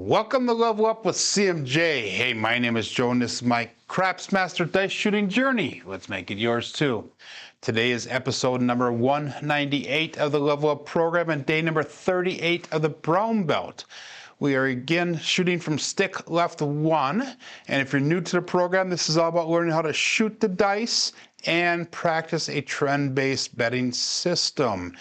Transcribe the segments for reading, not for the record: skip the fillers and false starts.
Welcome to Level Up with CMJ. Hey, my name is Jonas, my Craps Master Dice Shooting Journey. Let's make it yours too. Today is episode number 198 of the Level Up program and day number 38 of the Brown Belt. We are again shooting from stick left 1. And if you're new to the program, this is all about learning how to shoot the dice and practice a trend-based betting system.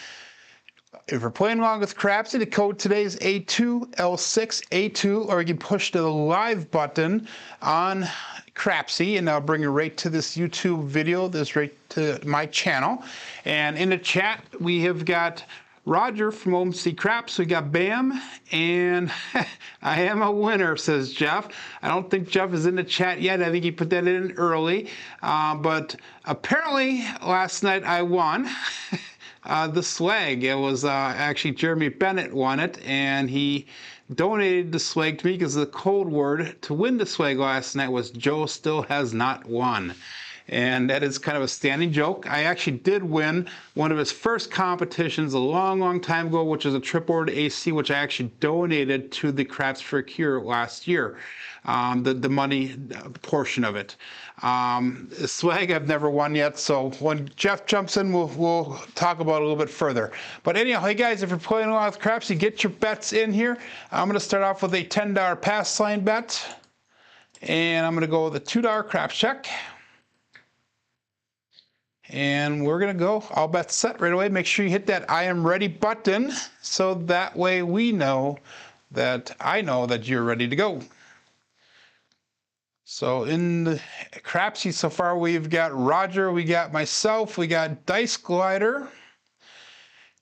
If you're playing along with Crapsee, the code today is A2L6A2, or you can push the live button on Crapsee, and I'll bring you right to this YouTube video, right to my channel. And in the chat, we have got Roger from OMC Craps, we got Bam, and I am a winner, says Jeff. I don't think Jeff is in the chat yet. I think he put that in early. But apparently, last night I won. The swag. It was actually Jeremy Bennett won it, and he donated the swag to me because the code word to win the swag last night was Joe still has not won. And that is kind of a standing joke. I actually did win one of his first competitions a long, long time ago, which is a trip order to AC, which I actually donated to the Craps for a Cure last year, the money portion of it. Swag I've never won yet, so when Jeff jumps in, we'll talk about it a little bit further. But anyhow, hey guys, if you're playing along with Craps, you get your bets in here. I'm going to start off with a $10 pass line bet, and I'm going to go with a $2 craps check. And we're going to go all bets set right away. Make sure you hit that I am ready button so that way we know that I know that you're ready to go. So in the Crapsee so far, we've got Roger, we got myself, we got Dice Glider,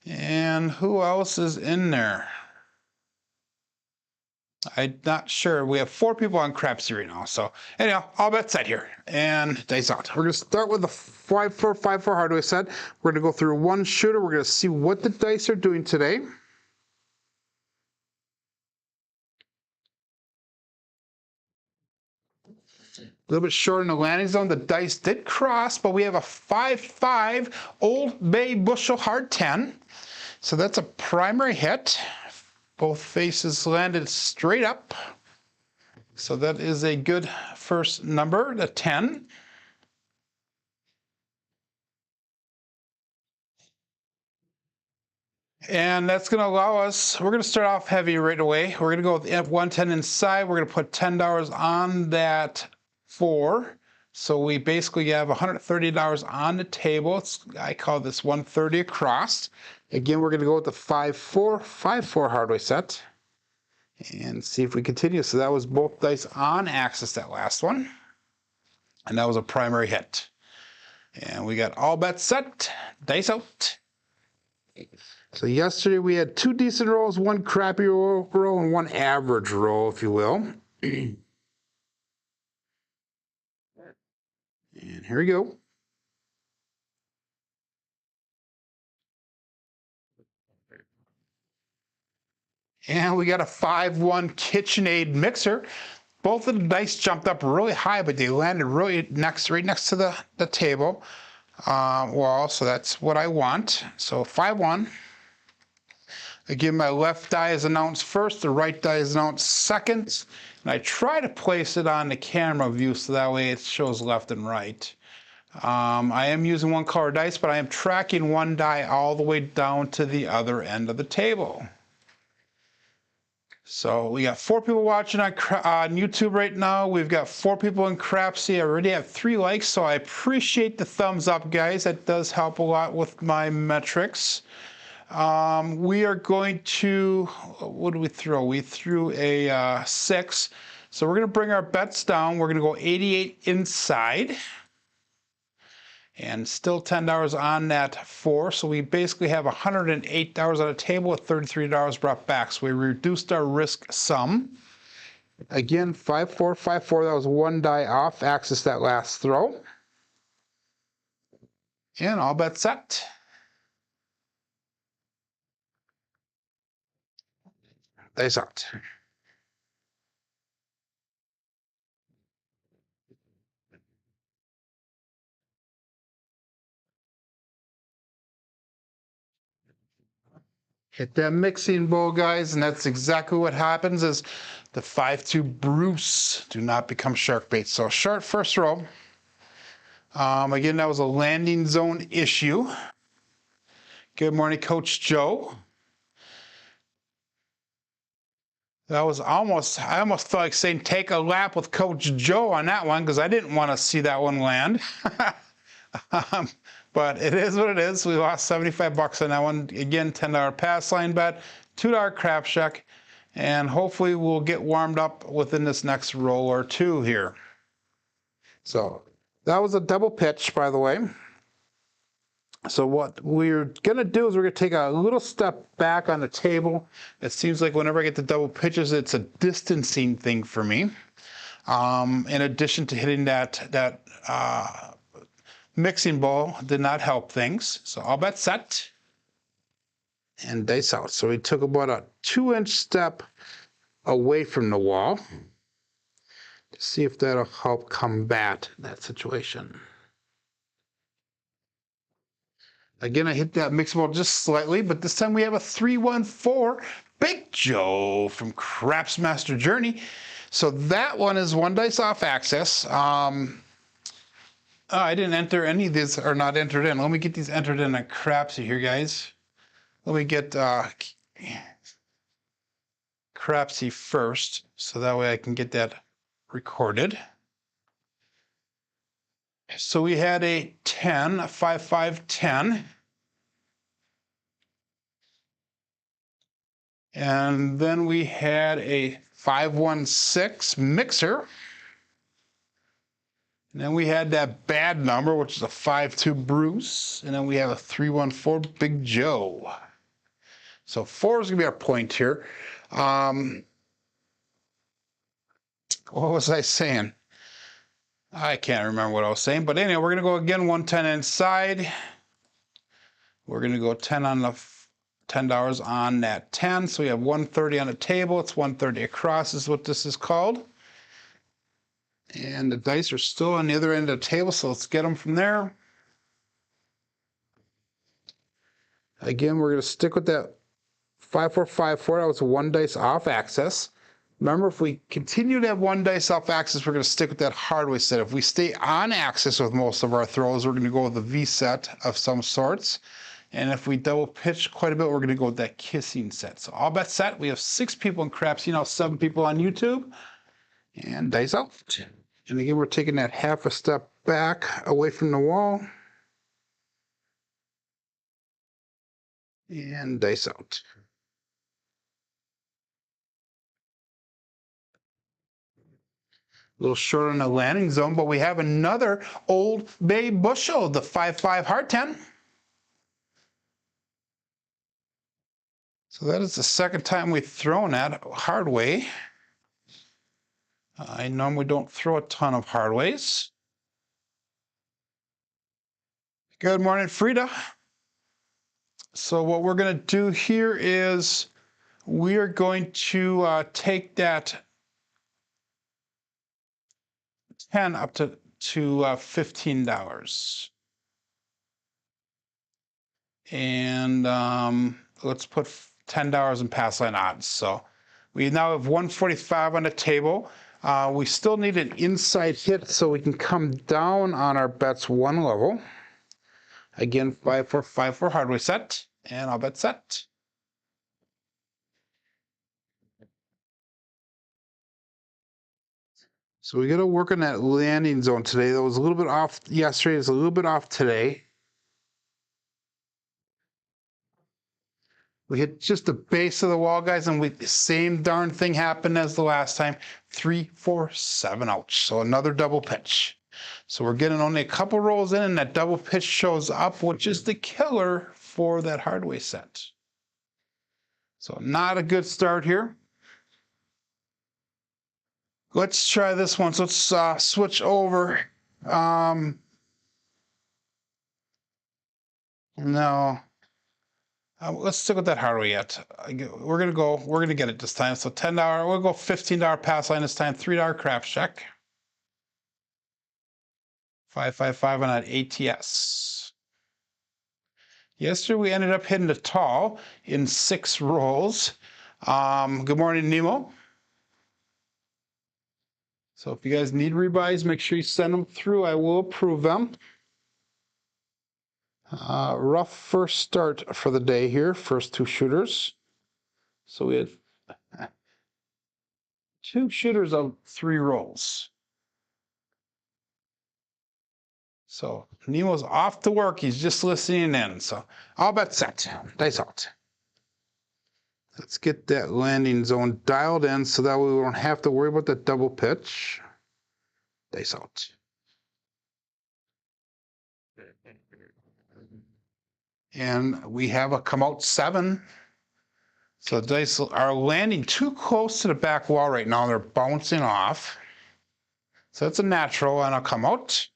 and who else is in there? I'm not sure. We have 4 people on Crapsee right now. So anyhow, all bets set here and dice out. We're going to start with the 5-4-5-4 hardware set. We're going to go through one shooter. We're going to see what the dice are doing today. A little bit short in the landing zone. The dice did cross, but we have a 5-5 Old Bay Bushel Hard 10. So that's a primary hit. Both faces landed straight up. So that is a good first number, the 10. And that's going to allow us, we're going to start off heavy right away. We're going to go with F110 inside. We're going to put $10 on that 4. So we basically have $130 on the table. I call this 130 across. Again, we're going to go with the 5-4-5-4 hardware set and see if we continue. So that was both dice on axis, that last one. And that was a primary hit. And we got all bets set, dice out. So yesterday we had 2 decent rolls, 1 crappy roll, and 1 average roll, if you will. And here we go. And we got a 5-1 KitchenAid mixer. Both of the dice jumped up really high, but they landed really right next to the table wall. So that's what I want. So 5-1. Again, my left die is announced first, the right die is announced second. And I try to place it on the camera view so that way it shows left and right. I am using 1 color dice, but I am tracking 1 die all the way down to the other end of the table. So we got 4 people watching on YouTube right now. We've got 4 people in Crapsee. I already have 3 likes, so I appreciate the thumbs up, guys. That does help a lot with my metrics. We are going to, what did we throw? We threw a 6. So we're going to bring our bets down. We're going to go 88 inside. And still $10 on that 4. So we basically have $108 on the table with $33 brought back. So we reduced our risk some. Again, 5-4-5-4. That was 1 die off axis that last throw. And all bets set. Dice out. Hit that mixing bowl, guys, and that's exactly what happens is the 5-2 Bruce do not become shark bait. So sharp first row. Again, that was a landing zone issue. Good morning, Coach Joe. That was I almost felt like saying take a lap with Coach Joe on that one because I didn't want to see that one land. But it is what it is. We lost 75 bucks on that one. Again, $10 pass line bet, $2 crap shack, and hopefully we'll get warmed up within this next roll or two here. So that was a double pitch, by the way. So what we're going to do is we're going to take a little step back on the table. It seems like whenever I get the double pitches, it's a distancing thing for me. In addition to hitting that mixing bowl did not help things. So all bet set and dice out. So we took about a 2-inch step away from the wall to see if that'll help combat that situation. Again, I hit that mix ball just slightly, but this time we have a 3-1-4 Big Joe from Crapsee Master Journey. So that one is 1 dice off axis. I didn't enter any of these, are not entered in. Let me get these entered in a Crapsee here, guys. Let me get Crapsee first, so that way I can get that recorded. So we had a 10, a 5-5-10. And then we had a 5-1-6 mixer. And then we had that bad number, which is a 5-2 Bruce. And then we have a 3-1-4 Big Joe. So 4 is going to be our point here. What was I saying? I can't remember what I was saying, but anyway, we're going to go again 110 inside. We're going to go 10 on the $10 on that 10. So we have 130 on the table. It's 130 across is what this is called. And the dice are still on the other end of the table, so let's get them from there. Again, we're going to stick with that 5-4-5-4. That was 1 dice off axis. Remember, if we continue to have 1 dice off axis, we're going to stick with that hard way set. If we stay on axis with most of our throws, we're going to go with a V set of some sorts. And if we double pitch quite a bit, we're going to go with that kissing set. So all bet set. We have 6 people in Crapsee, now 7 people on YouTube. And dice out. And again, we're taking that half a step back away from the wall. And dice out. A little short on the landing zone, but we have another Old Bay bushel, the 5-5 hard 10. So that is the second time we've thrown that hard way. I normally don't throw a ton of hard ways. Good morning, Frida. So what we're going to do here is we are going to take that 10 up to $15. And let's put $10 in pass line odds. So we now have 145 on the table. We still need an inside hit so we can come down on our bets 1 level. Again, 5-4-5-4 hardware set, and I'll bet set. So we got to work on that landing zone today. That was a little bit off yesterday. It's a little bit off today. We hit just the base of the wall, guys, and the same darn thing happened as the last time. 3, 4, 7, ouch. So another double pitch. So we're getting only a couple rolls in, and that double pitch shows up, which is the killer for that hardway set. So not a good start here. Let's try this one. So let's switch over. No. Let's stick with that hardware yet. We're gonna get it this time. So $10, we'll go $15 pass line this time, $3 crap check. 5-5-5 on that ATS. Yesterday we ended up hitting the tall in 6 rolls. Good morning, Nemo. So if you guys need rebuys, make sure you send them through. I will approve them. Rough first start for the day here, first 2 shooters. So we had 2 shooters of 3 rolls. So Nemo's off to work. He's just listening in. So all bets set. Dice out. Let's get that landing zone dialed in so that we won't have to worry about that double pitch. Dice out. And we have a come out 7. So the dice are landing too close to the back wall right now. They're bouncing off. So that's a natural and a come out.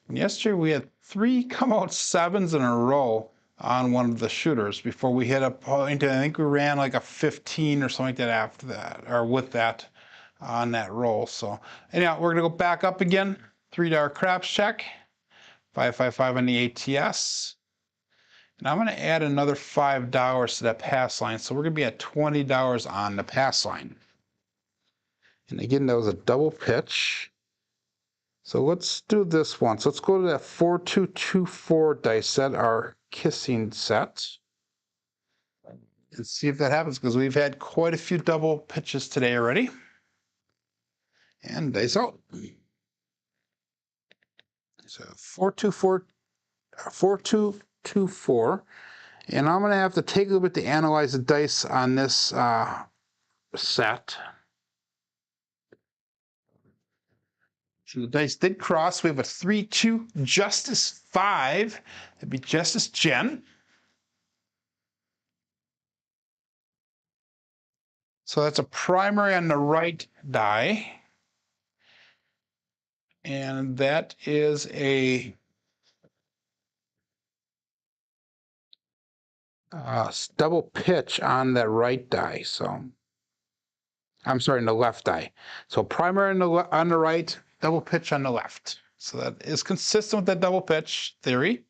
And yesterday we had 3 come out 7s in a row on one of the shooters before we hit a point. I think we ran like a 15 or something like that after that, or with that on that roll. So anyhow, we're gonna go back up again. $3 craps check, 555 on the ATS. And I'm gonna add another $5 to that pass line. So we're gonna be at $20 on the pass line. And again, that was a double pitch. So let's do this one. So let's go to that 4224 dice set, our kissing set. And see if that happens, because we've had quite a few double pitches today already. And dice out. So 4224. And I'm going to have to take a little bit to analyze the dice on this set. So the dice did cross. We have a 3-2 Justice 5. That'd be Justice Gen. So that's a primary on the right die. And that is a double pitch on that right die. So I'm sorry, on the left die. So primary on the right, double pitch on the left. So that is consistent with that double pitch theory.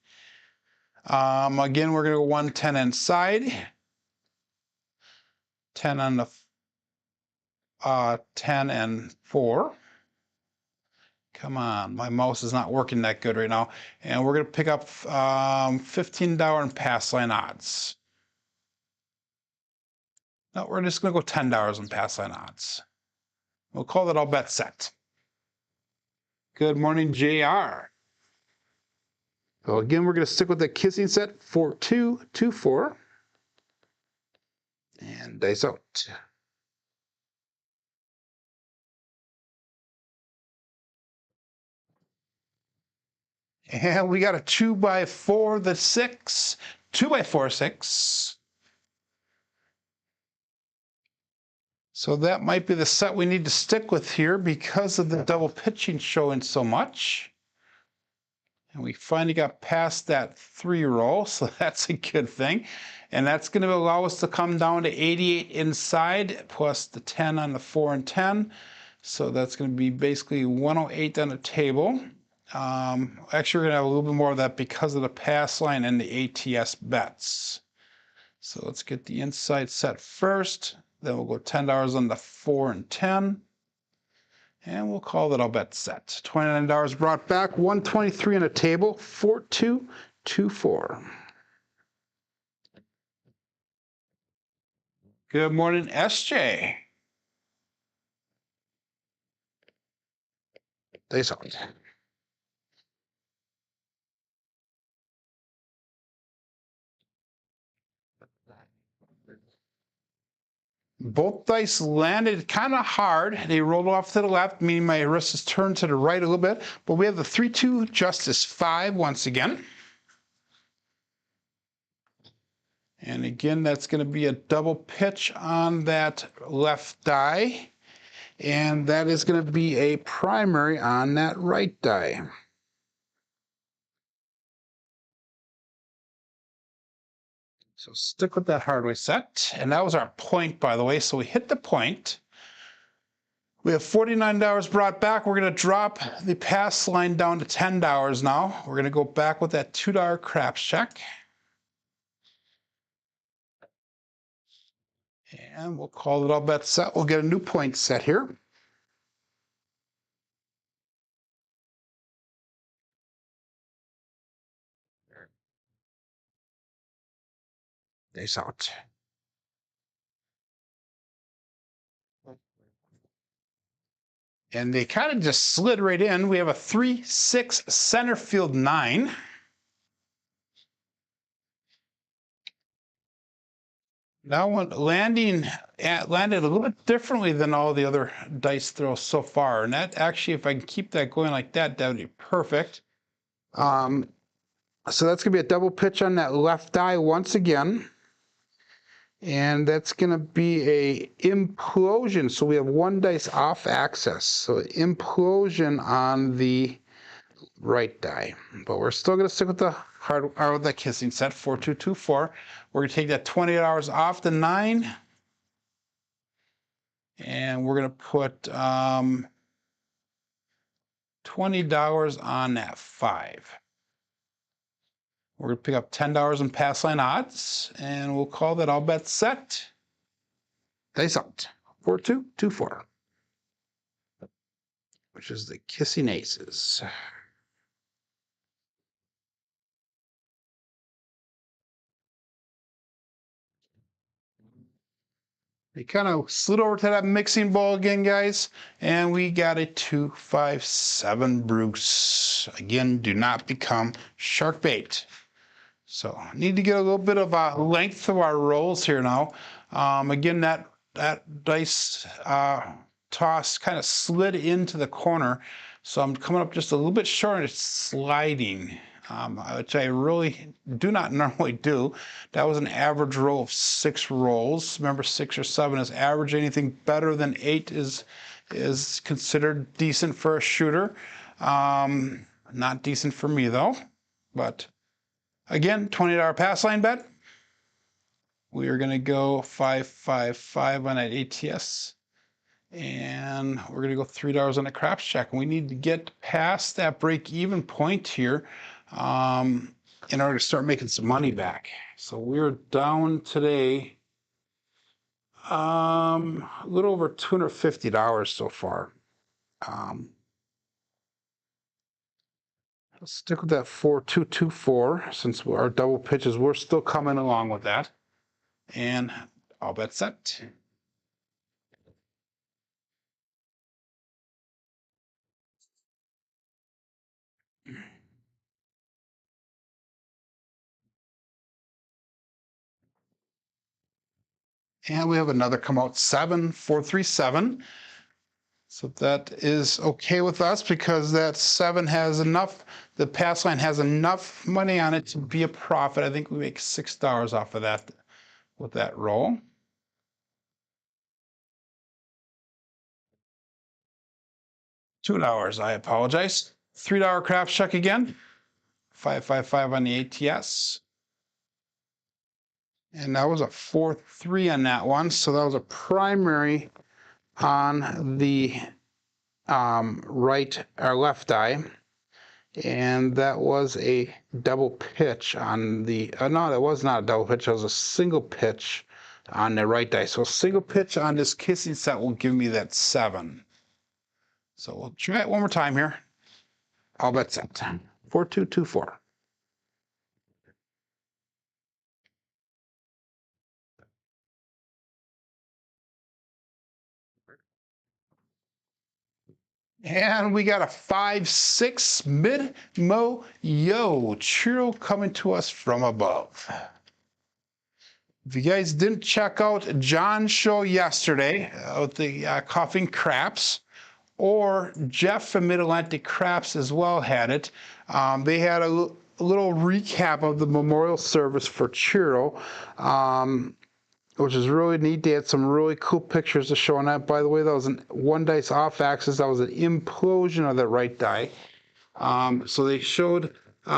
Again, we're going to go 110 inside. 10 on the 10 and 4. Come on, my mouse is not working that good right now. And we're going to pick up $15 in pass line odds. No, we're just going to go $10 in pass line odds. We'll call that all bet set. Good morning, JR. So again, we're going to stick with the kissing set, 4224. And dice out. And we got a 2x4, the 6, 2x4, 6. So that might be the set we need to stick with here because of the double pitching showing so much. And we finally got past that 3 roll, so that's a good thing. And that's going to allow us to come down to 88 inside, plus the 10 on the 4 and 10. So that's going to be basically 108 on the table. Actually, we're going to have a little bit more of that because of the pass line and the ATS bets. So let's get the inside set first. Then we'll go $10 on the 4 and 10. And we'll call that all bet set. $29 brought back, 123 on the table, 4224. Good morning, SJ. Dice out. Both dice landed kind of hard. They rolled off to the left, meaning my wrist is turned to the right a little bit. But we have the 3-2 Justice 5 once again. And again, that's going to be a double pitch on that left die. And that is going to be a primary on that right die. So stick with that hardware set. And that was our point, by the way. So we hit the point. We have $49 brought back. We're going to drop the pass line down to $10 now. We're going to go back with that $2 craps check. And we'll call it all bets set. We'll get a new point set here. Dice out. And they kind of just slid right in. We have a 3-6 center field 9. That one landed a little bit differently than all the other dice throws so far. And that actually, if I can keep that going like that, that would be perfect. So that's going to be a double pitch on that left die once again. And that's going to be a implosion. So we have one dice off axis. So implosion on the right die. But we're still going to stick with the the kissing set, 4-2-2-4. We're going to take that $20 off the 9. And we're going to put $20 on that 5. We're going to pick up $10 in pass line odds, and we'll call that all bets set. Dice out. 4-2-2-4, which is the kissing aces. We kind of slid over to that mixing bowl again, guys, and we got a 2-5-7 Bruce. Again, do not become shark bait. So need to get a little bit of a length of our rolls here now. Again, that dice toss kind of slid into the corner, so I'm coming up just a little bit short and it's sliding, which I really do not normally do. That was an average roll of 6 rolls. Remember, 6 or 7 is average. Anything better than 8 is considered decent for a shooter. Not decent for me though, but again, $20 pass line bet. We are going to go 5-5-5 on that ATS. And we're going to go $3 on the craps check. And we need to get past that break-even point here in order to start making some money back. So we're down today a little over $250 so far. Let's stick with that 4-2-2-4 since our double pitches, we're still coming along with that. And all bets set. And we have another come out 7-4-3-7. So that is okay with us because that 7 has enough, the pass line has enough money on it to be a profit. I think we make $6 off of that with that roll. $2, I apologize. $3 craft check again. 5-5-5 on the ATS. And that was a 4-3 on that one. So that was a primary on the right or left eye. And that was a double pitch on the, no, that was not a double pitch. It was a single pitch on the right die. So a single pitch on this kissing set will give me that 7. So we'll try it one more time here. All bets set. 4-2-2-4. And we got a 5-6 mid-mo yo. Ciro coming to us from above. If you guys didn't check out John's show yesterday with the coughing craps, or Jeff from Mid-Atlantic Craps as well had it, they had a little recap of the memorial service for Ciro, which is really neat. They had some really cool pictures to show on that. By the way, that was an one dice off axis. That was an implosion of the right die. So they showed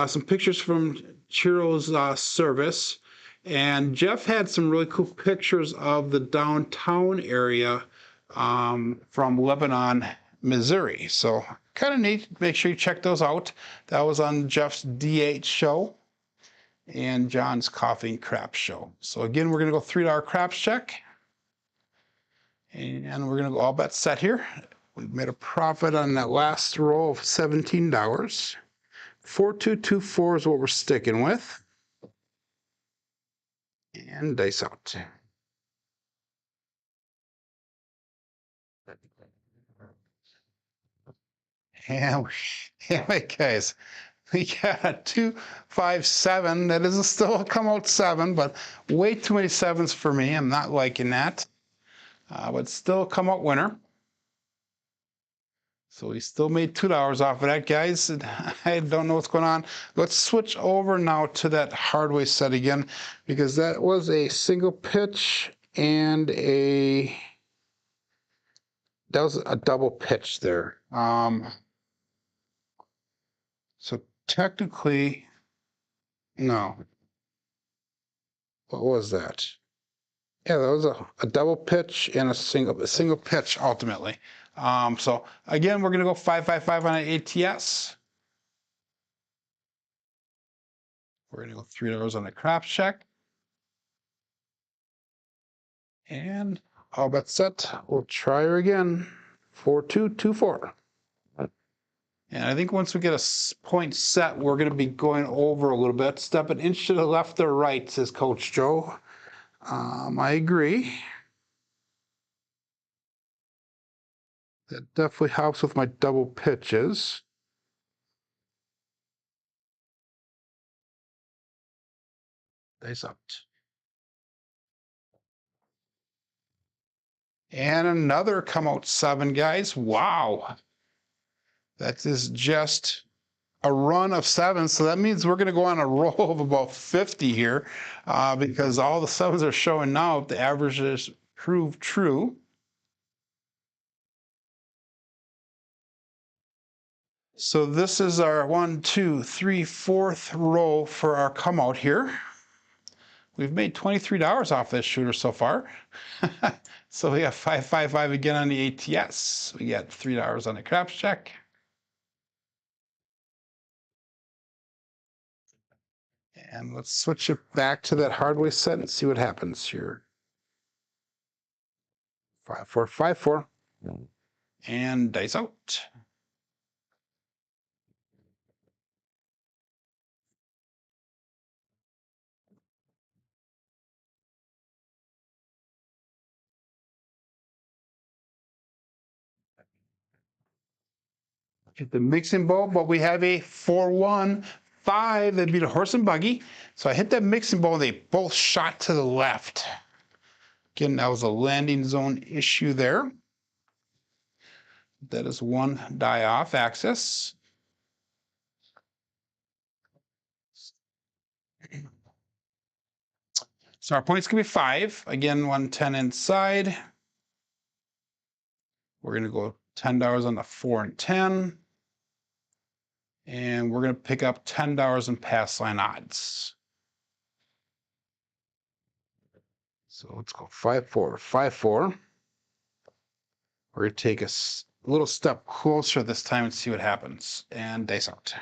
some pictures from Ciro's service. And Jeff had some really cool pictures of the downtown area from Lebanon, Missouri. So kind of neat. Make sure you check those out. That was on Jeff's D8 show and John's Coughing Crap show. So again, we're going to go $3 craps check. And we're going to go all bets set here. We've made a profit on that last roll of $17. 4224 is what we're sticking with. And dice out. And guys, we got a 257. That is still a come out 7, but way too many 7s for me. I'm not liking that. But still come out winner. So we still made $2 off of that, guys. I don't know what's going on. Let's switch over now to that hard way set again, because that was a single pitch and that was a double pitch there. So technically, no. What was that? Yeah, that was a double pitch and a single pitch ultimately. So again, we're gonna go 555 on an ATS. We're gonna go $3 on the craps check. And all bets set. We'll try her again. 4224. And I think once we get a point set, we're going to be going over a little bit. Step an inch to the left or right, says Coach Joe. I agree. That definitely helps with my double pitches. Dice out. And another come out 7, guys. Wow. That is just a run of 7. So that means we're going to go on a roll of about 50 here because all the 7s are showing now. The averages prove true. So this is our 1, 2, 3, 4th row for our come out here. We've made $23 off this shooter so far. So we got 555 again on the ATS. We got $3 on the craps check. And let's switch it back to that hard way set and see what happens here. 5454. And dice out. Hit the mixing bowl, but we have a 4-1-5. That'd be the horse and buggy. So I hit that mixing bowl, they both shot to the left. Again, that was a landing zone issue there. That is one die off axis. So our points can be 5. Again, 110 inside. We're going to go $10 on the 4 and 10. And we're going to pick up $10 in pass line odds. So let's go 5454. We're going to take a little step closer this time and see what happens. And dice out.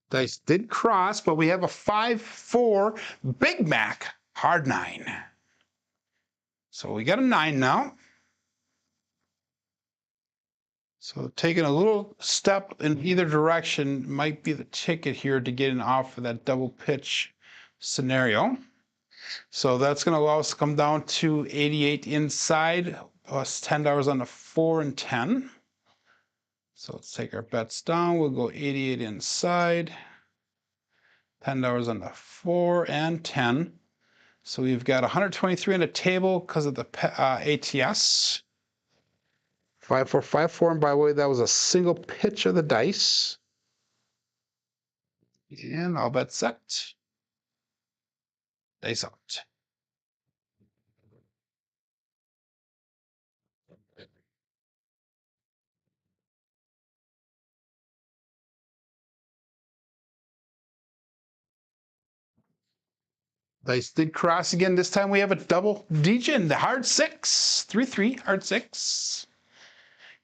Dice did cross, but we have a 5-4 Big Mac hard 9. So we got a 9 now. So taking a little step in either direction might be the ticket here to getting off of that double pitch scenario. So that's going to allow us to come down to 88 inside plus $10 on the 4 and 10. So let's take our bets down. We'll go 88 inside, $10 on the 4 and 10. So we've got 123 on the table because of the ATS. 5454, and by the way, that was a single pitch of the dice. And all bets set. Dice out. Dice did cross again. This time we have a double digit, the hard 6. 3-3, hard 6.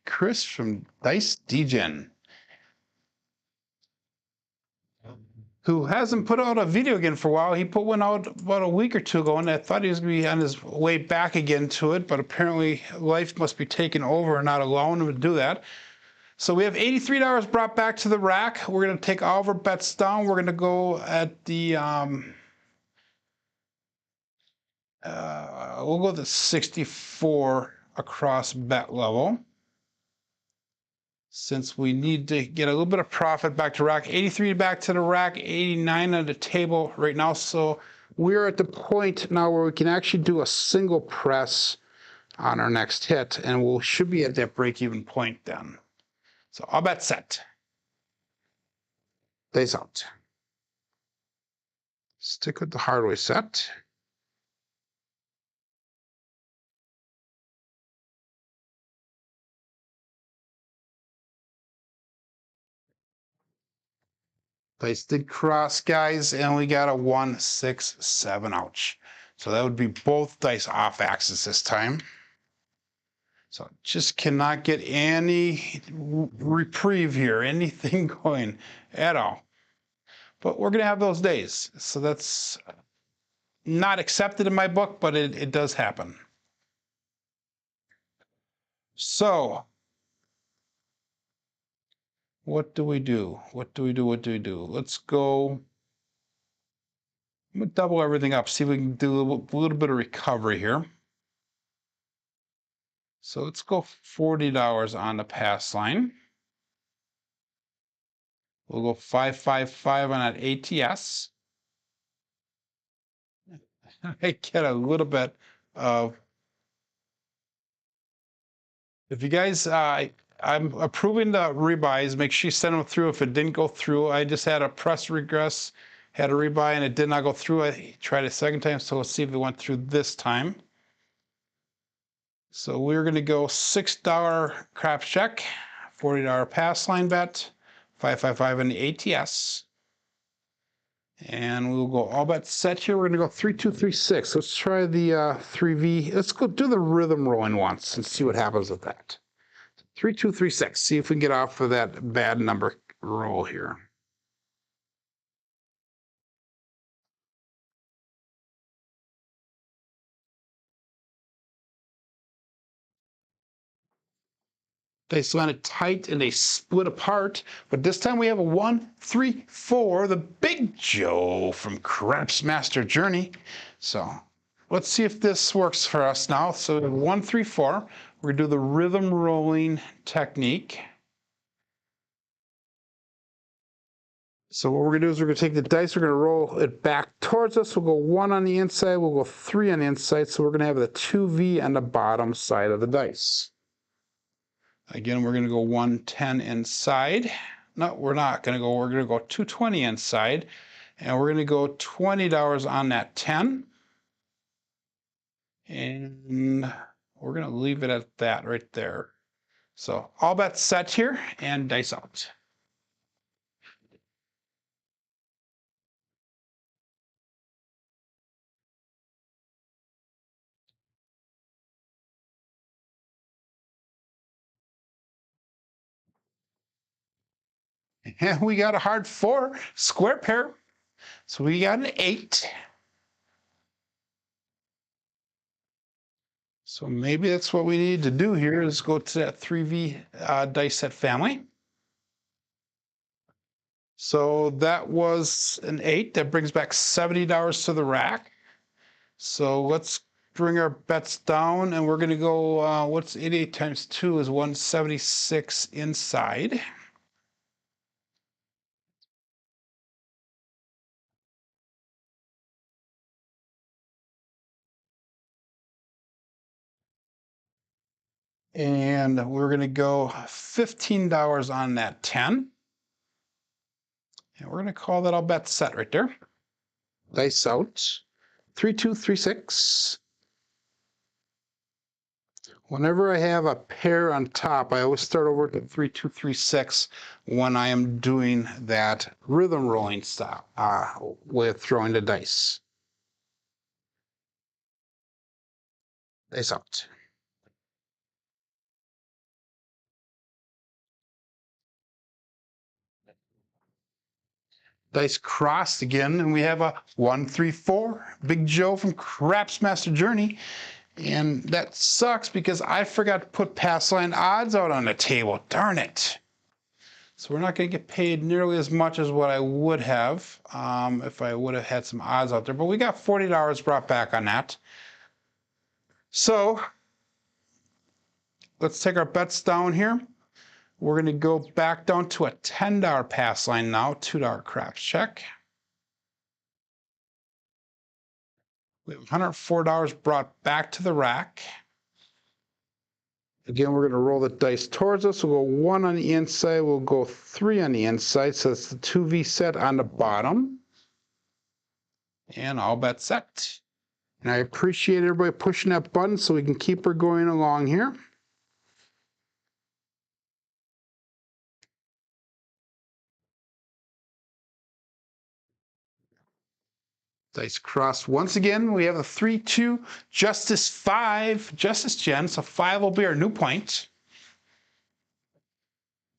Chris from Dice Degen, who hasn't put out a video again for a while. He put one out about a week or two ago, and I thought he was going to be on his way back again to it, but apparently life must be taking over and not allowing him to do that. So we have $83 brought back to the rack. We're going to take all of our bets down. We're going to go at the, we'll go to 64 across bet level, since we need to get a little bit of profit back to rack. 83 back to the rack, 89 on the table right now. So we're at the point now where we can actually do a single press on our next hit, and we should be at that break-even point then. So all bet set. Days out. Stick with the hardware set. Dice did cross, guys, and we got a 1, 6, 7. Ouch. So that would be both dice off axis this time. So just cannot get any reprieve here, anything going at all. But we're going to have those days. So that's not accepted in my book, but it does happen. So what do we do? What do we do? What do we do? Let's go. I'm going to double everything up, see if we can do a little bit of recovery here. So let's go $40 on the pass line. We'll go 555 on that ATS. I get a little bit of, if you guys, I'm approving the rebuys. Make sure you send them through. If it didn't go through, I just had a press regress, had a rebuy, and it did not go through. I tried a second time, so let's see if it went through this time. So we're going to go $6 craps check, $40 pass line bet, 555 on the ATS. And we'll go all bet set here. We're going to go 3, 2, 3, 6. Let's try the 3V. Let's go do the rhythm rolling once and see what happens with that. 3, 2, 3, 6. See if we can get off of that bad number roll here. They landed tight and they split apart, but this time we have a 1, 3, 4, the Big Joe from Crapsee Master Journey. So let's see if this works for us now. So 1, 3, 4. We're gonna do the rhythm rolling technique. So what we're gonna do is we're gonna take the dice, we're gonna roll it back towards us. We'll go 1 on the inside, we'll go 3 on the inside. So we're gonna have the 2V on the bottom side of the dice. Again, we're going to go 110 inside. No, we're not going to go. We're going to go 220 inside. And we're going to go $20 on that 10. And we're going to leave it at that right there. So all bets set here and dice out. And we got a hard 4, square pair. So we got an 8. So maybe that's what we need to do here is go to that 3V dice set family. So that was an 8. That brings back $70 to the rack. So let's bring our bets down, and we're going to go, what's 88 times 2 is 176 inside. And we're going to go $15 on that 10. And we're going to call that all bets set right there. Dice out. 3, 2, 3, 6. Whenever I have a pair on top, I always start over at 3, 2, 3, 6 when I am doing that rhythm rolling style with throwing the dice. Dice out. Dice crossed again, and we have a 1-3-4. Big Joe from Crapsee Master Journey. And that sucks because I forgot to put pass line odds out on the table. Darn it. So we're not going to get paid nearly as much as what I would have if I would have had some odds out there. But we got $40 brought back on that. So let's take our bets down here. We're going to go back down to a $10 pass line now, $2 craps check. We have $104 brought back to the rack. Again, we're going to roll the dice towards us. We'll go 1 on the inside. We'll go 3 on the inside. So it's the 2V set on the bottom. And all bets set. And I appreciate everybody pushing that button so we can keep her going along here. Dice crossed once again. We have a 3-2, Justice 5, Justice Gen, so 5 will be our new point.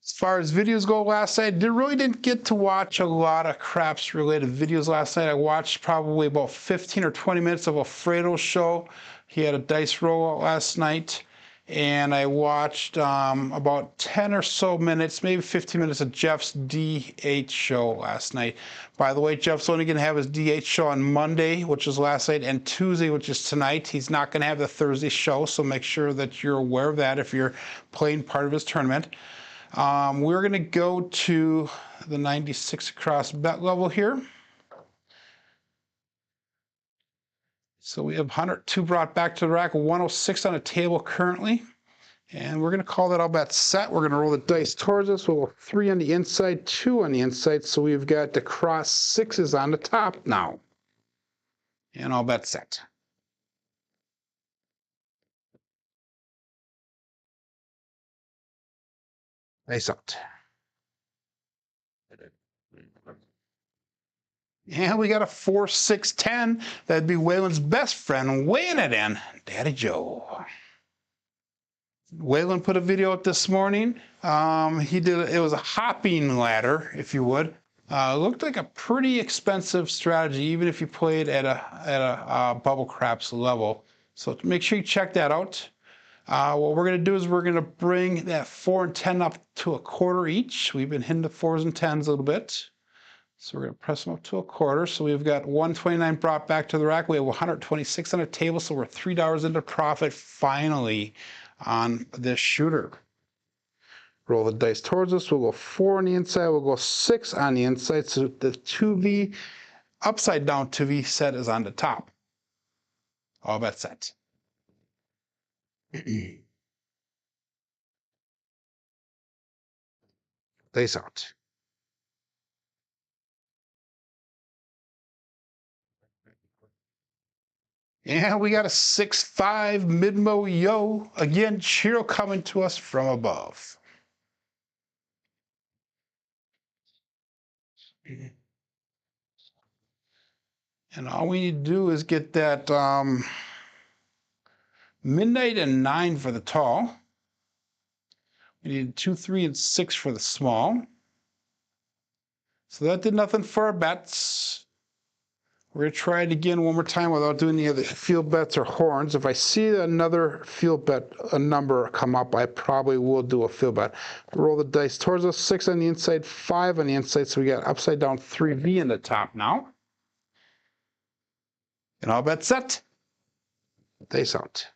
As far as videos go last night, I really didn't get to watch a lot of craps related videos last night. I watched probably about 15 or 20 minutes of Alfredo's show. He had a dice rollout last night. And I watched about 10 or so minutes, maybe 15 minutes of Jeff's DH show last night. By the way, Jeff's only going to have his DH show on Monday, which is last night, and Tuesday, which is tonight. He's not going to have the Thursday show, so make sure that you're aware of that if you're playing part of his tournament. We're going to go to the 96 across bet level here. So we have 102 brought back to the rack, 106 on the table currently. And we're going to call that all bets set. We're going to roll the dice towards us. We'll go 3 on the inside, 2 on the inside. So we've got the cross 6s on the top now. And all bets set. Dice out. And we got a 4-6-10. That'd be Waylon's best friend weighing it in, Daddy Joe. Waylon put a video up this morning. It was a hopping ladder, if you would. It looked like a pretty expensive strategy, even if you played at a bubble craps level. So make sure you check that out. What we're going to do is we're going to bring that 4 and 10 up to a quarter each. We've been hitting the 4s and 10s a little bit. So we're going to press them up to a quarter. So we've got 129 brought back to the rack. We have 126 on the table, so we're $3 into profit finally on this shooter. Roll the dice towards us. We'll go 4 on the inside. We'll go 6 on the inside. So the 2V, upside down 2V set is on the top. All bets set. Dice out. And we got a 6-5 mid-mo yo. Again, Ciro coming to us from above. And all we need to do is get that midnight and 9 for the tall. We need 2, 3, and 6 for the small. So that did nothing for our bets. We're going to try it again one more time without doing any other field bets or horns. If I see another field bet, a number come up, I probably will do a field bet. Roll the dice towards us, 6 on the inside, 5 on the inside, so we got upside down 3V in the top now. And all bets set. Dice out.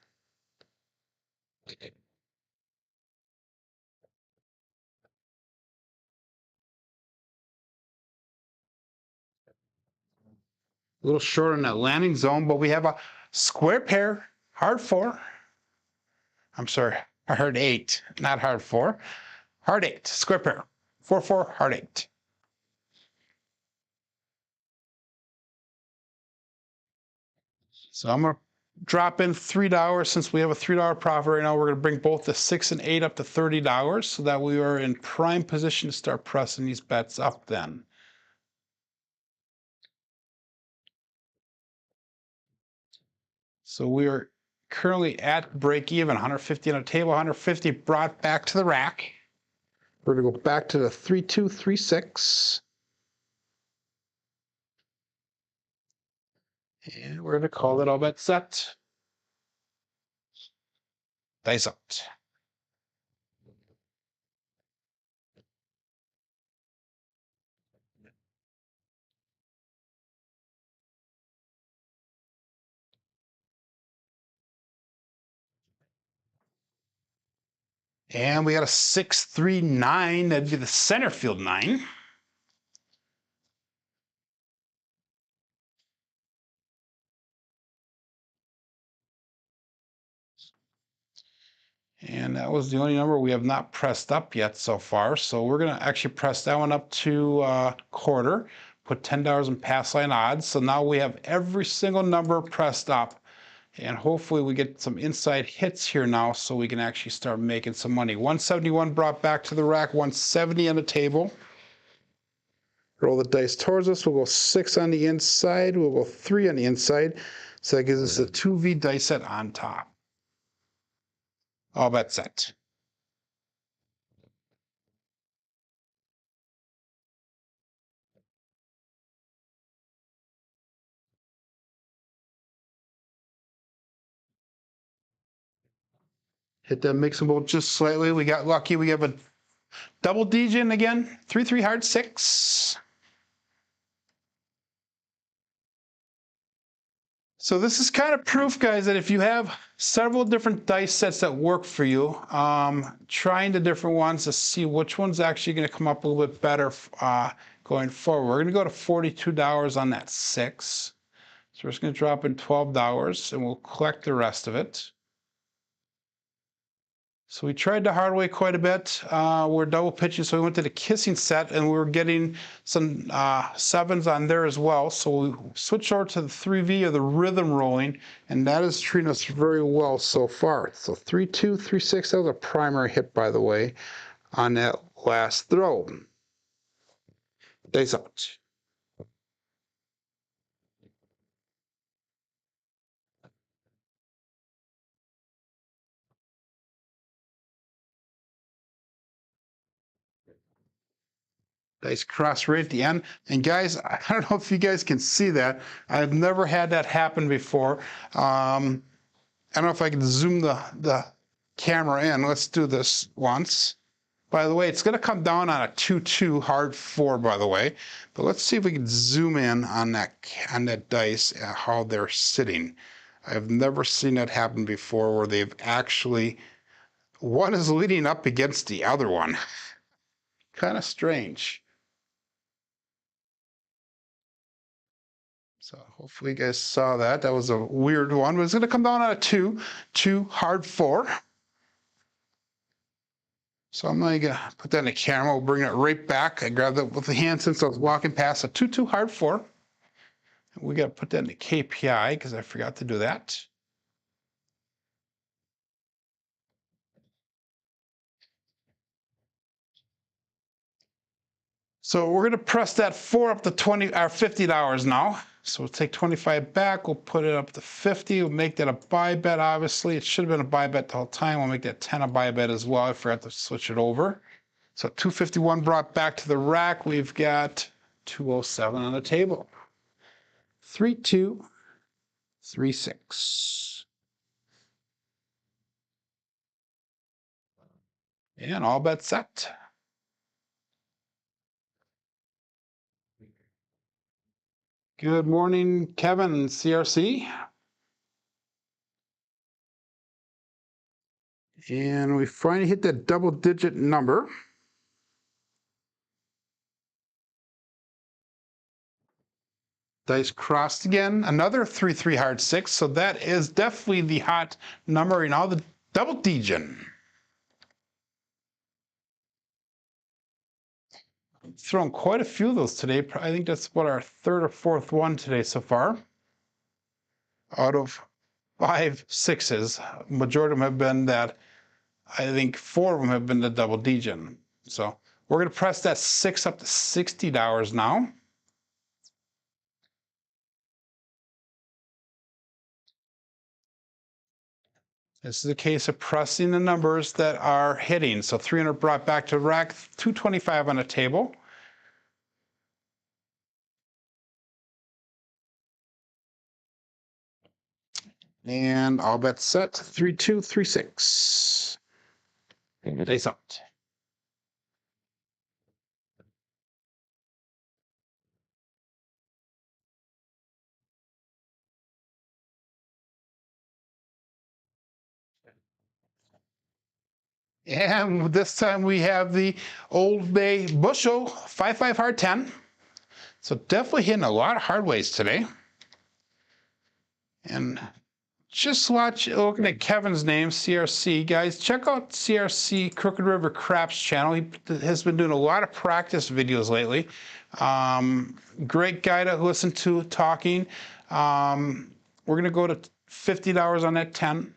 A little short on that landing zone, but we have a square pair, hard 4. I'm sorry, hard 8, not hard 4. Hard 8, square pair. 4-4, hard 8. So I'm going to drop in $3 since we have a $3 profit right now. We're going to bring both the 6 and 8 up to $30 so that we are in prime position to start pressing these bets up then. So we are currently at break even, 150 on the table, 150 brought back to the rack. We're going to go back to the 3-2, 3-6. And we're going to call it all bet set. Dice out. And we got a 639. That'd be the center field 9. And that was the only number we have not pressed up yet so far. So we're going to actually press that one up to quarter, put $10 in pass line odds. So now we have every single number pressed up. And hopefully we get some inside hits here now so we can actually start making some money. 171 brought back to the rack, 170 on the table. Roll the dice towards us. We'll go 6 on the inside. We'll go 3 on the inside. So that gives us a 2V dice set on top. All bet set. Hit that mixable just slightly. We got lucky. We have a double DJ again. 3-3 hard 6. So this is kind of proof, guys, that if you have several different dice sets that work for you, trying the different ones to see which one's actually going to come up a little bit better going forward. We're going to go to $42 on that 6. So we're just going to drop in $12 and we'll collect the rest of it. So we tried the hard way quite a bit. We're double pitching, so we went to the kissing set, and we were getting some 7s on there as well. So we switched over to the 3V, or the rhythm rolling, and that is treating us very well so far. So 3-2, 3-6, that was a primary hit, by the way, on that last throw. Dice out. Nice cross right at the end. And guys, I don't know if you guys can see that. I've never had that happen before. I don't know if I can zoom the camera in. Let's do this once. By the way, it's going to come down on a 2-2 hard 4, by the way. But let's see if we can zoom in on that dice and how they're sitting. I've never seen that happen before where they've actually, one is leading up against the other one. Kind of strange. So hopefully you guys saw that. That was a weird one, but it's going to come down on a 2 hard 4. So I'm going to put that in the camera. We'll bring it right back. I grabbed it with the hand since I was walking past a 2-2 hard 4. And we got to put that in the KPI because I forgot to do that. So we're going to press that 4 up to $50 now. So we'll take 25 back. We'll put it up to 50. We'll make that a buy bet, obviously. It should have been a buy bet the whole time. We'll make that 10 a buy bet as well. I forgot to switch it over. So 251 brought back to the rack. We've got 207 on the table. 3-2, 3-6. And all bets set. Good morning, Kevin, CRC. And we finally hit that double-digit number. Dice crossed again, another 3-3 hard 6. So that is definitely the hot number in all the double digit. Thrown quite a few of those today. I think that's about our 3rd or 4th one today so far. Out of 5 6s, majority of them have been that. I think 4 of them have been the double digit. So we're going to press that 6 up to $60 now. This is a case of pressing the numbers that are hitting. So 300 brought back to rack, 225 on a table. And all bets set. 3, 2, 3, 6. Dice out. And this time we have the Old Bay Bushel 5-5 hard 10. So definitely hitting a lot of hard ways today. And just looking at Kevin's name, CRC. Guys, check out CRC Crooked River Craps channel. He has been doing a lot of practice videos lately. Great guy to listen to talking. We're going to go to $50 on that 10.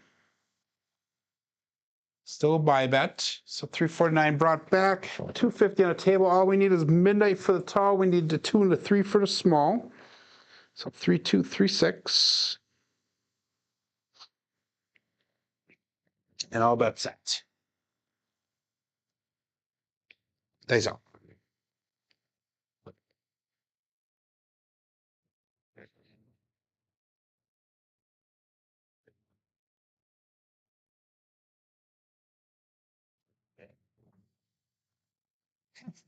Still a buy bet. So 349 brought back, 250 on the table. All we need is midnight for the tall. We need the 2 and the 3 for the small. So 3, 2, 3, 6. And all bets set. Dice out.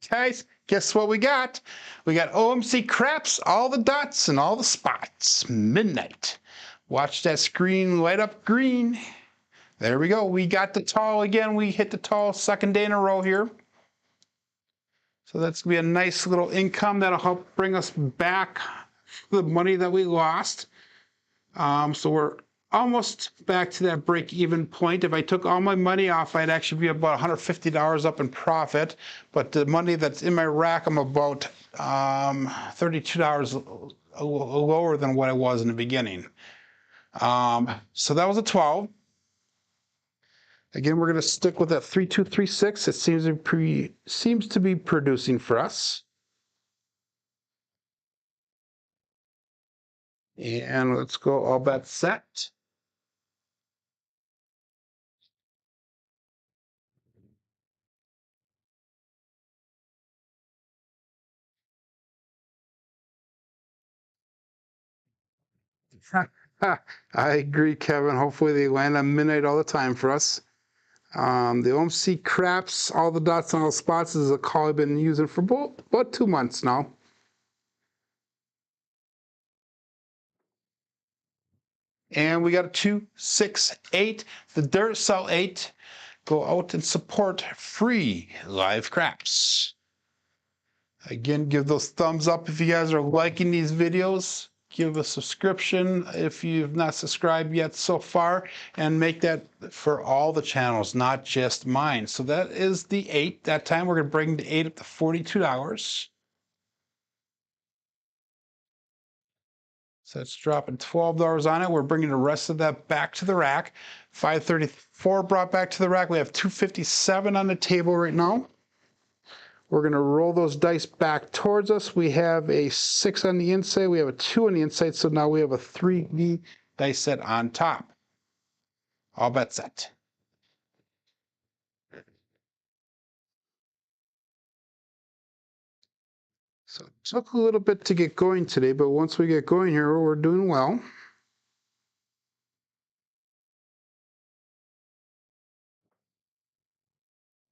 Guys, guess what we got? We got OMC Craps, all the dots and all the spots. Midnight. Watch that screen light up green. There we go. We got the tall again. We hit the tall second day in a row here. So that's going to be a nice little income that'll help bring us back the money that we lost. So we're almost back to that break-even point. If I took all my money off, I'd actually be about $150 up in profit. But the money that's in my rack, I'm about $32 lower than what I was in the beginning. So that was a 12. Again, we're going to stick with that 3, 2, 3, 6. It seems to be producing for us. And let's go all bets set. I agree, Kevin. Hopefully they land on midnight all the time for us. The OMC Craps, all the dots on all the spots is a call I've been using for about 2 months now. And we got a 2, 6, 8. The Dirt Cell 8. Go out and support free live craps. Again, give those thumbs up if you guys are liking these videos. Give a subscription if you've not subscribed yet so far, and make that for all the channels, not just mine. So that is the 8. That time we're going to bring the 8 up to $42. So it's dropping $12 on it. We're bringing the rest of that back to the rack. 534 brought back to the rack. We have 257 on the table right now. We're going to roll those dice back towards us. We have a 6 on the inside. We have a 2 on the inside. So now we have a 3D dice set on top. All bets set. So it took a little bit to get going today, but once we get going here, we're doing well.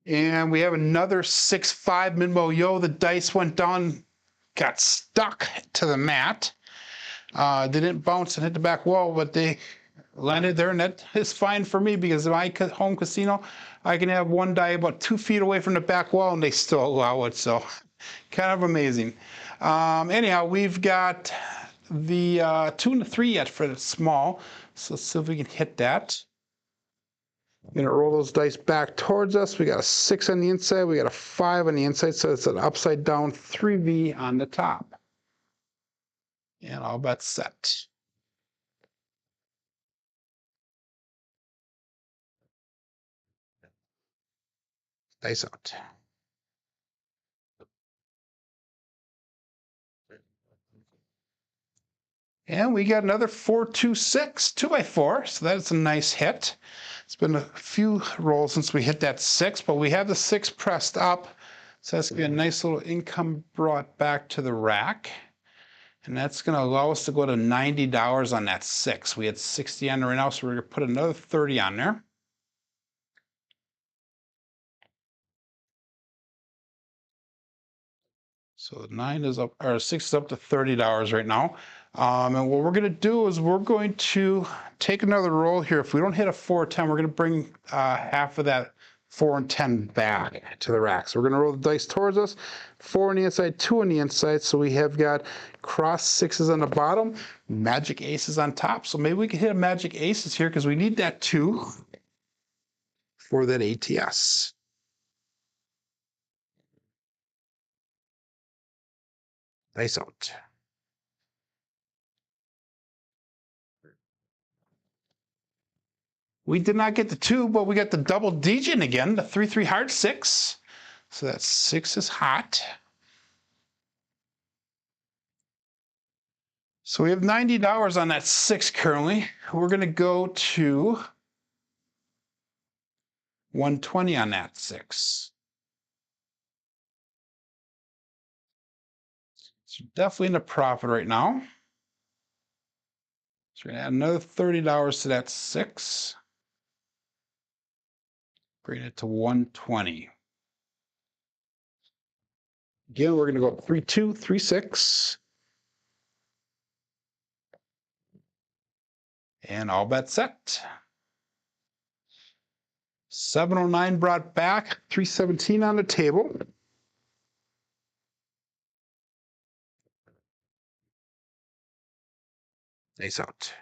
And we have another 6-5 mid-mo yo. The dice went down, got stuck to the mat. They didn't bounce and hit the back wall, but they landed there, and that is fine for me because in my home casino, I can have one die about 2 feet away from the back wall, and they still allow it. So kind of amazing. Anyhow, we've got the 2 and the 3 yet for the small. So let's see if we can hit that. I'm going to roll those dice back towards us. We got a 6 on the inside. We got a 5 on the inside. So it's an upside down 3V on the top. And all bets set. Dice out. And we got another 4-2-6, 2x4. So that's a nice hit. It's been a few rolls since we hit that 6, but we have the 6 pressed up. So that's going to be a nice little income brought back to the rack. And that's going to allow us to go to $90 on that 6. We had 60 on there right now, so we're going to put another 30 on there. So 9 is up, or 6 is up to $30 right now. And what we're going to do is we're going to take another roll here. If we don't hit a 4 or 10, we're going to bring half of that 4 and 10 back to the rack. So we're going to roll the dice towards us. 4 on the inside, 2 on the inside. So we have got cross 6s on the bottom, magic aces on top. So maybe we can hit a magic aces here because we need that 2 for that ATS. Dice out. We did not get the 2, but we got the double digit again, the 3-3 heart 6. So that 6 is hot. So we have $90 on that 6 currently. We're going to go to 120 on that 6. So definitely in a profit right now. So we're going to add another $30 to that 6. Bring it to 120. Again, we're going to go 3-2, 3-6. And all bets set. 709 brought back, 317 on the table. Ace out.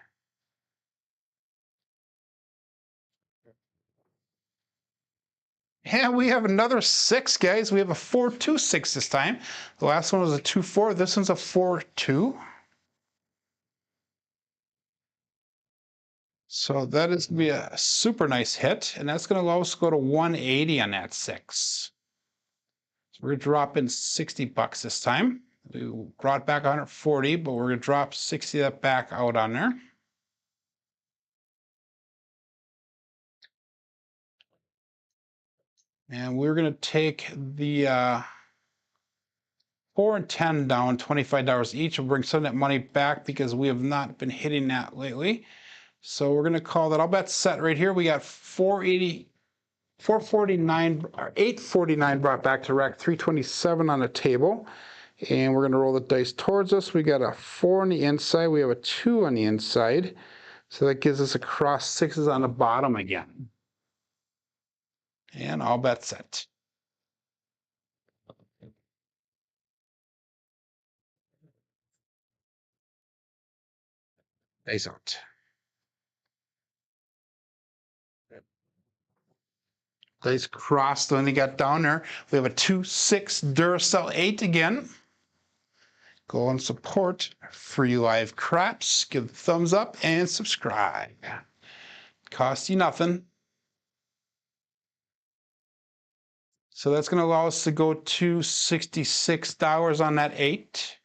And we have another 6, guys. We have a 4-2-6 this time. The last one was a 2-4. This one's a 4-2. So that is going to be a super nice hit, and that's going to allow us to go to 180 on that 6. So we're going to drop in $60 this time. We brought back 140, but we're going to drop 60 of that back out on there. And we're going to take the 4 and 10 down, $25 each. We'll bring some of that money back because we have not been hitting that lately. So we're going to call that all bets set right here. We got 480, 449, or 849 brought back to rack, 327 on the table. And we're going to roll the dice towards us. We got a 4 on the inside. We have a 2 on the inside. So that gives us a cross 6s on the bottom again. And all bets set. Dice out. Dice crossed when they got down there. We have a 2-6 Duracell 8 again. Go and support free live craps. Give the thumbs up and subscribe. Cost you nothing. So that's going to allow us to go to $66 on that 8.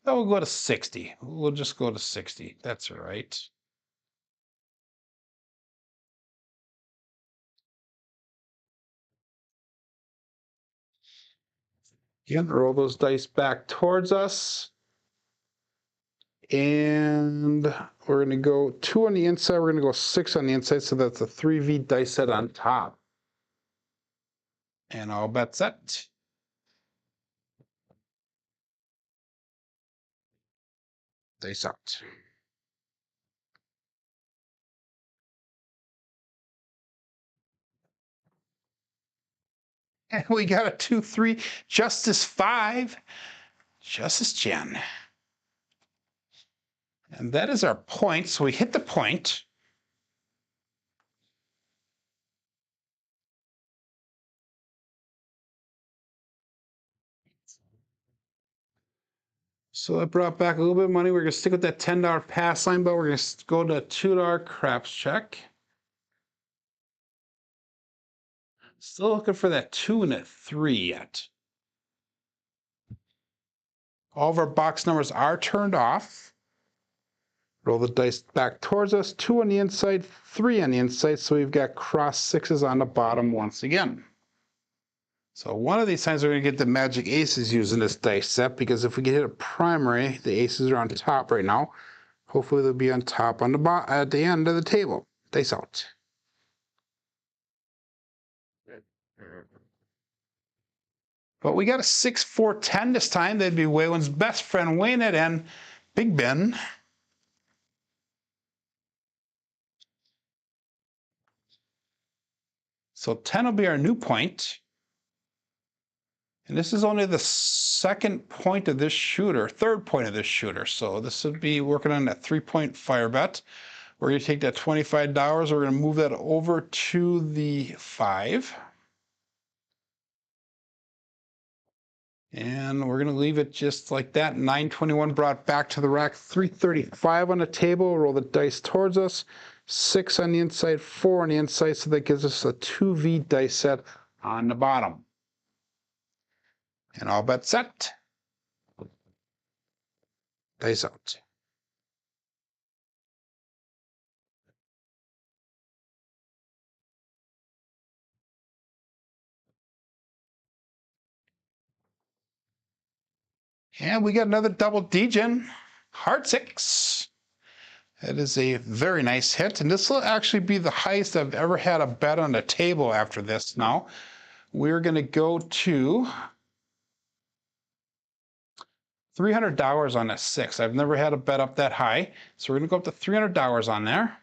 That will go to 60. We'll just go to 60. That's all right. Again, roll those dice back towards us. And we're going to go 2 on the inside. We're going to go 6 on the inside. So that's a 3V dice set on top. And all bets set. Dice out. And we got a 2-3 Justice 5. Justice Jen. And that is our point. So we hit the point. So that brought back a little bit of money. We're going to stick with that $10 pass line, but we're going to go to a $2 craps check. Still looking for that 2 and that 3 yet. All of our box numbers are turned off. Roll the dice back towards us. 2 on the inside, 3 on the inside. So we've got cross 6s on the bottom once again. So one of these times we're going to get the magic aces using this dice set, because if we can hit a primary, the aces are on top right now. Hopefully they'll be on top on the at the end of the table. Dice out. But we got a 6, 4, 10 this time. That'd be Waylon's best friend weighing it in. Big Ben. So 10 will be our new point. And this is only the second point of this shooter, third point of this shooter. So this would be working on that 3-point fire bet. We're going to take that $25. We're going to move that over to the 5. And we're going to leave it just like that. 921 brought back to the rack. 335 on the table. Roll the dice towards us. 6 on the inside, 4 on the inside. So that gives us a 2V dice set on the bottom. And all bets set. Dice out. And we got another double degen. Heart 6. That is a very nice hit. And this will actually be the highest I've ever had a bet on the table after this now. We're going to go to $300 on a 6. I've never had a bet up that high. So we're going to go up to $300 on there.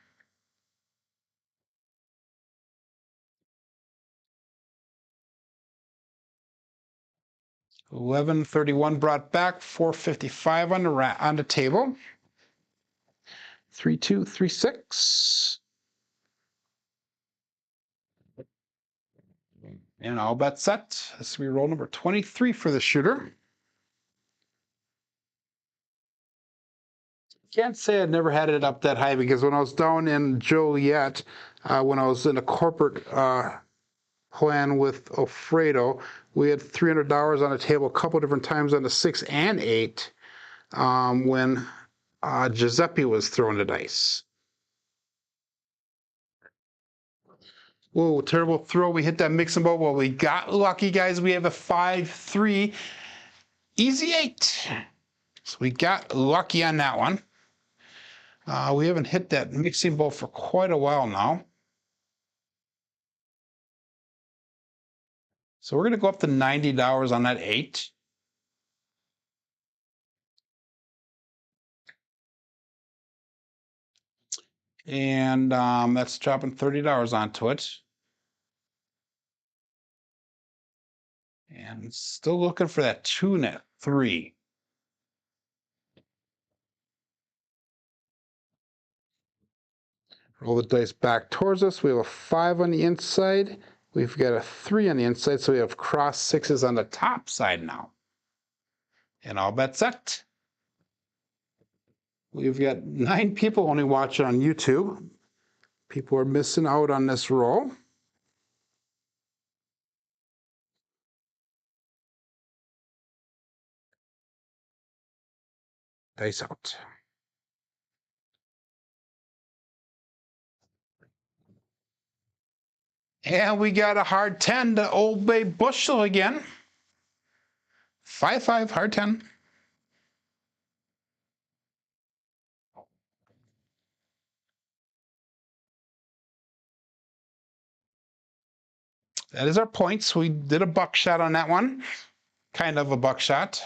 $11.31 brought back, $4.55 on the table. 3, 2, 3, 6. And all bets set. This will be roll number 23 for the shooter. Can't say I'd never had it up that high, because when I was down in Joliet, when I was in a corporate plan with Alfredo, we had $300 on the table a couple different times on the 6 and 8 when Giuseppe was throwing the dice. Whoa, terrible throw. We hit that mixing bowl. Well, we got lucky, guys. We have a 5-3 easy 8. So we got lucky on that one. We haven't hit that mixing bowl for quite a while now. So we're going to go up to $90 on that 8. And that's dropping $30 onto it. And still looking for that 2 net 3. Roll the dice back towards us. We have a 5 on the inside. We've got a 3 on the inside, so we have cross 6s on the top side now. And all bets set. We've got 9 people only watching on YouTube. People are missing out on this roll. Dice out. And we got a hard 10 to Old Bay Bushel again. 5-5, hard 10. That is our points. We did a buckshot on that one. Kind of a buckshot.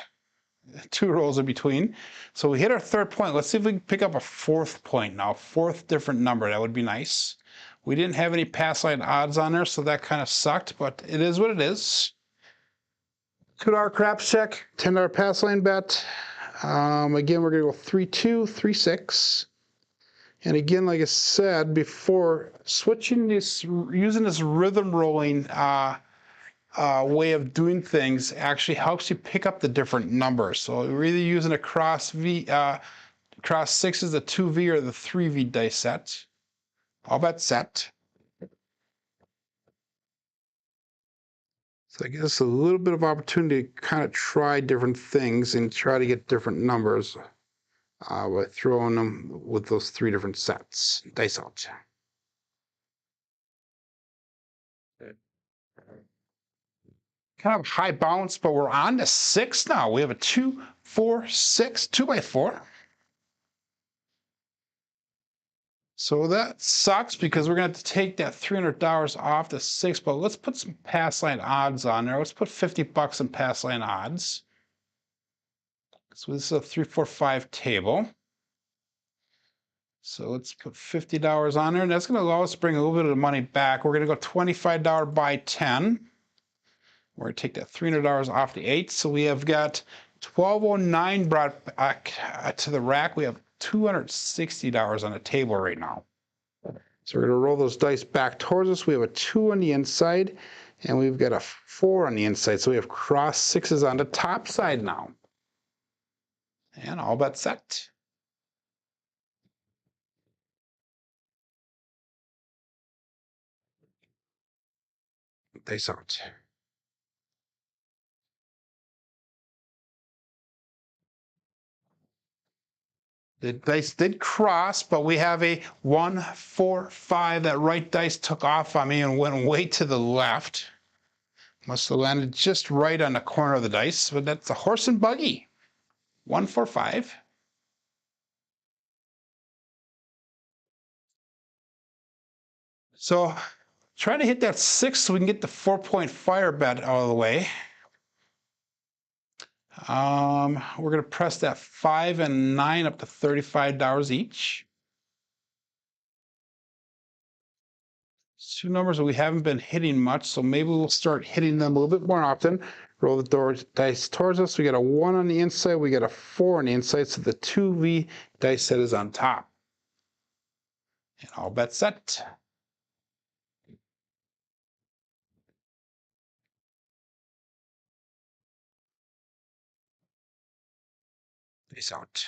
2 rolls in between. So we hit our 3rd point. Let's see if we can pick up a 4th point now. 4th different number. That would be nice. We didn't have any pass line odds on there, so that kind of sucked, but it is what it is. $2 craps check, $10 pass line bet. Again, we're going to go 3, 2, 3, 6. And again, like I said before, switching this, using this rhythm rolling way of doing things actually helps you pick up the different numbers. So we're either using a cross 6 is the 2V or the 3V dice set. All bets set. So I guess a little bit of opportunity to kind of try different things and try to get different numbers by throwing them with those 3 different sets. Dice out. kind of high bounce, but we're on to 6 now. We have a 2, 4, 6, 2x4. So that sucks because we're going to have to take that $300 off the 6, but let's put some pass line odds on there. Let's put 50 bucks in pass line odds. So this is a 3, 4, 5 table. So let's put $50 on there, and that's going to allow us to bring a little bit of the money back. We're going to go $25 by 10. We're going to take that $300 off the 8. So we have got $12.09 brought back to the rack. We have $260 on the table right now. So we're going to roll those dice back towards us. We have a 2 on the inside, and we've got a 4 on the inside. So we have cross 6s on the top side now. And all bet set. Dice out. The dice did cross, but we have a 1, 4, 5. That right dice took off on me and went way to the left. Must have landed just right on the corner of the dice, but that's a horse and buggy. 1, 4, 5. So try to hit that 6 so we can get the 4-point fire bet out of the way. We're going to press that 5 and 9 up to $35 each. 2 numbers that we haven't been hitting much, so maybe we'll start hitting them a little bit more often. Roll the dice towards us. We got a 1 on the inside. We got a 4 on the inside, so the 2V dice set is on top. And all bet set. Dice out.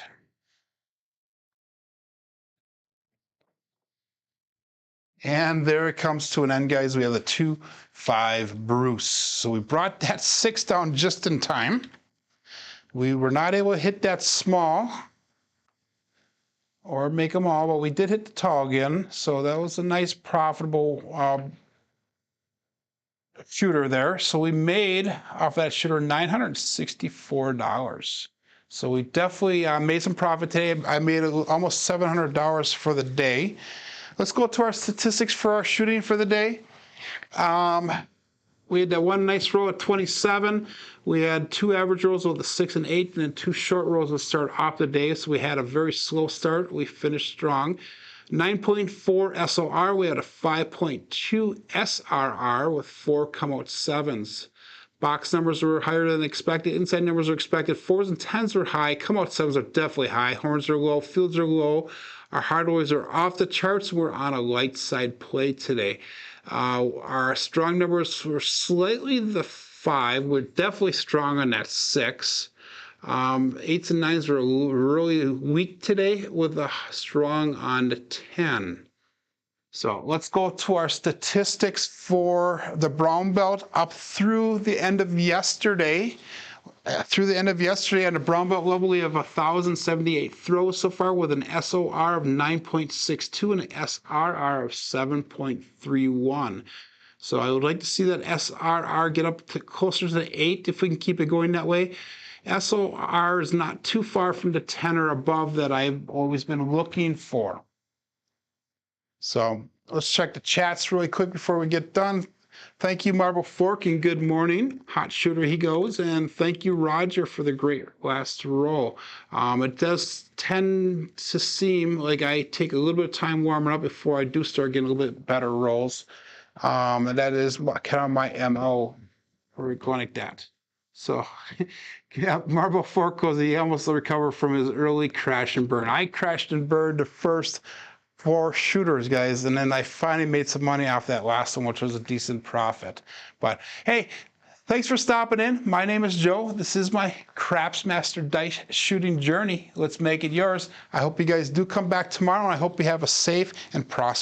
And there it comes to an end, guys. We have the 2, 5 Bruce. So we brought that 6 down just in time. We were not able to hit that small or make them all, but we did hit the tall again. So that was a nice profitable shooter there. So we made off that shooter $964. So we definitely made some profit today. I made almost $700 for the day. Let's go to our statistics for our shooting for the day. We had that one nice roll at 27. We had 2 average rolls with a 6 and 8, and then 2 short rolls to start off the day. So we had a very slow start. We finished strong. 9.4 SOR. We had a 5.2 SRR with 4 come out 7s. Box numbers were higher than expected. Inside numbers were expected. 4s and 10s were high. Come out 7s are definitely high. Horns are low. Fields are low. Our hardways are off the charts. We're on a light side play today. Our strong numbers were slightly the 5. We're definitely strong on that 6. 8s and 9s were really weak today with a strong on the 10. So let's go to our statistics for the brown belt up through the end of yesterday. Through the end of yesterday on the brown belt level, we have 1,078 throws so far with an SOR of 9.62 and an SRR of 7.31. So I would like to see that SRR get up to closer to 8 if we can keep it going that way. SOR is not too far from the 10 or above that I've always been looking for. So let's check the chats really quick before we get done. Thank you, Marble Fork, and good morning. Hot shooter he goes. And thank you, Roger, for the great last roll. It does tend to seem like I take a little bit of time warming up before I do start getting a little bit better rolls. And that is kind of my MO. We're going like that. So, yeah, Marble Fork goes, he almost recovered from his early crash and burn. I crashed and burned the first 4 shooters, guys, and then I finally made some money off that last one, which was a decent profit. But hey, thanks for stopping in. My name is Joe. This is my Craps Master dice shooting journey. Let's make it yours. I hope you guys do come back tomorrow, and I hope you have a safe and prosperous